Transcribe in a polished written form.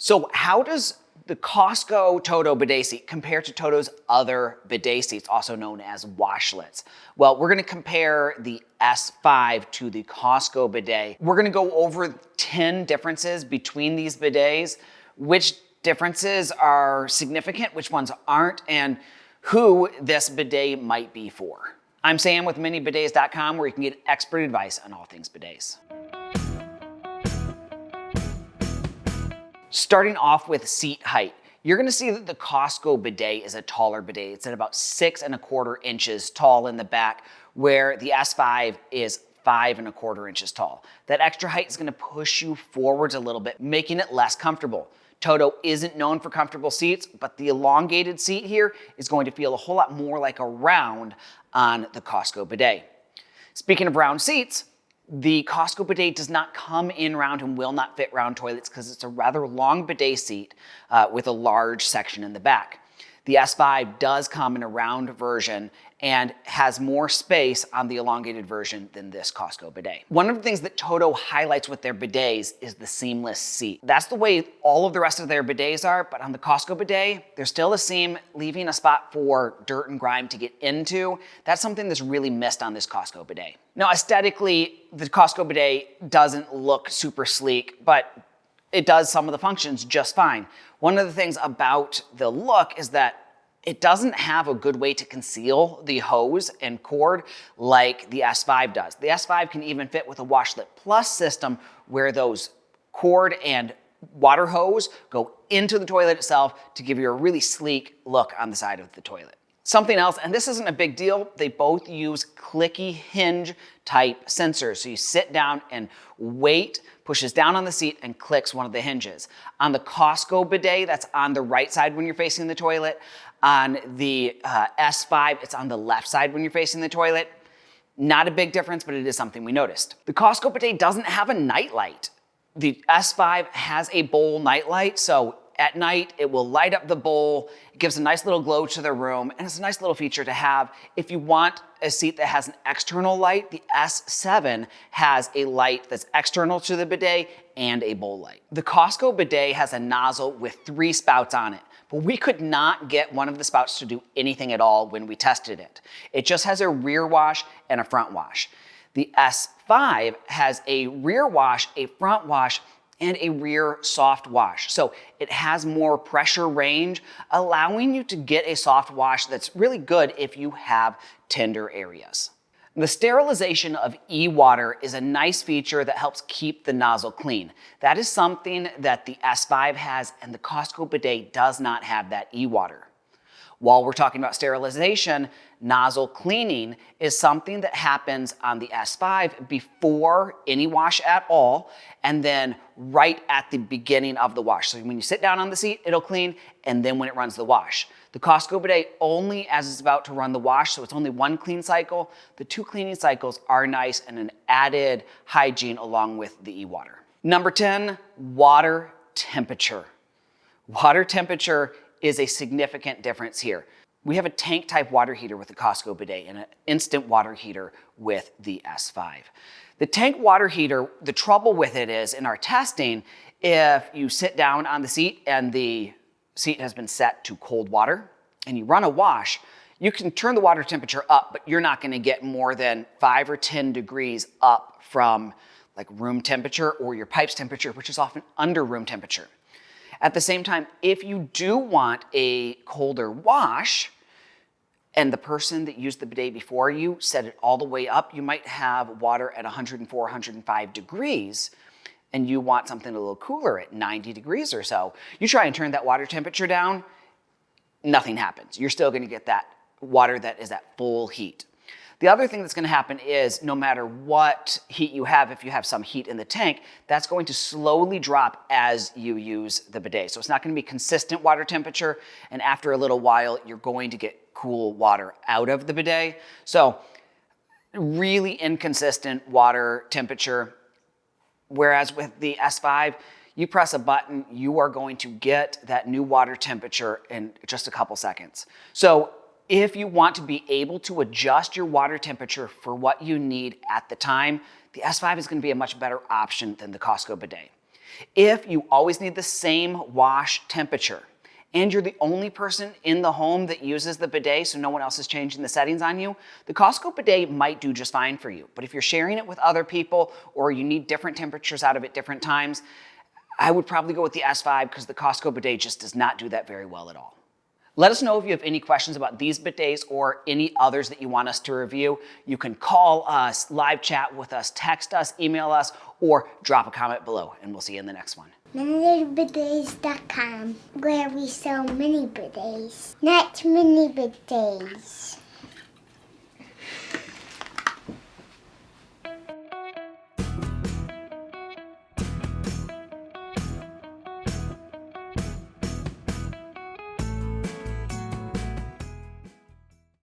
So how does the Costco TOTO bidet seat compare to TOTO's other bidet seats, also known as washlets? Well, we're gonna compare the S5 to the Costco bidet. We're gonna go over 10 differences between these bidets, which differences are significant, which ones aren't, and who this bidet might be for. I'm Sam with minibidets.com, where you can get expert advice on all things bidets. Starting off with seat height, you're gonna see that the Costco bidet is a taller bidet. It's at about 6¼ inches tall in the back, where the S5 is 5¼ inches tall. That extra height is gonna push you forwards a little bit, making it less comfortable. TOTO isn't known for comfortable seats, but the elongated seat here is going to feel a whole lot more like a round on the Costco bidet. Speaking of round seats, the Costco bidet does not come in round and will not fit round toilets because it's a rather long bidet seat with a large section in the back. The S5 does come in a round version and has more space on the elongated version than this Costco bidet. One of the things that TOTO highlights with their bidets is the seamless seat. That's the way all of the rest of their bidets are, but on the Costco bidet, there's still a seam, leaving a spot for dirt and grime to get into. That's something that's really missed on this Costco bidet. Now, aesthetically, the Costco bidet doesn't look super sleek, but it does some of the functions just fine. One of the things about the look is that it doesn't have a good way to conceal the hose and cord like the S5 does. The S5 can even fit with a Washlet Plus system where those cord and water hose go into the toilet itself to give you a really sleek look on the side of the toilet. Something else, and this isn't a big deal, they both use clicky hinge type sensors. So you sit down and weight pushes down on the seat and clicks one of the hinges. On the Costco bidet, that's on the right side when you're facing the toilet. On the S5, it's on the left side when you're facing the toilet. Not a big difference, but it is something we noticed. The Costco bidet doesn't have a nightlight. The S5 has a bowl nightlight, so at night, it will light up the bowl. It gives a nice little glow to the room, and it's a nice little feature to have. If you want a seat that has an external light, the S7 has a light that's external to the bidet and a bowl light. The Costco bidet has a nozzle with 3 spouts on it, but we could not get one of the spouts to do anything at all when we tested it. It just has a rear wash and a front wash. The S5 has a rear wash, a front wash, and a rear soft wash. So it has more pressure range, allowing you to get a soft wash that's really good if you have tender areas. The sterilization of EWater is a nice feature that helps keep the nozzle clean. That is something that the S5 has, and the Costco bidet does not have that EWater. While we're talking about sterilization, nozzle cleaning is something that happens on the S5 before any wash at all, and then right at the beginning of the wash. So when you sit down on the seat, it'll clean, and then when it runs the wash. The Costco bidet only as it's about to run the wash, so it's only 1 clean cycle. The 2 cleaning cycles are nice and an added hygiene along with the EWater. Number 10, water temperature. Water temperature is a significant difference here. We have a tank type water heater with the Costco bidet and an instant water heater with the S5. The tank water heater, the trouble with it is in our testing, if you sit down on the seat and the seat has been set to cold water and you run a wash, you can turn the water temperature up, but you're not gonna get more than 5 or 10 degrees up from like room temperature or your pipe's temperature, which is often under room temperature. At the same time, if you do want a colder wash and the person that used the bidet before you set it all the way up, you might have water at 104, 105 degrees, and you want something a little cooler at 90 degrees or so. You try and turn that water temperature down, nothing happens. You're still gonna get that water that is at full heat. The other thing that's gonna happen is no matter what heat you have, if you have some heat in the tank, that's going to slowly drop as you use the bidet. So it's not gonna be consistent water temperature, and after a little while, you're going to get cool water out of the bidet. So really inconsistent water temperature, whereas with the S5, you press a button, you are going to get that new water temperature in just a couple seconds. So if you want to be able to adjust your water temperature for what you need at the time, the S5 is going to be a much better option than the Costco bidet. If you always need the same wash temperature, and you're the only person in the home that uses the bidet, so no one else is changing the settings on you, the Costco bidet might do just fine for you. But if you're sharing it with other people, or you need different temperatures out of it different times, I would probably go with the S5 because the Costco bidet just does not do that very well at all. Let us know if you have any questions about these bidets or any others that you want us to review. You can call us, live chat with us, text us, email us, or drop a comment below, and we'll see you in the next one. MiniBidets.com, where we sell mini bidets, not mini bidets.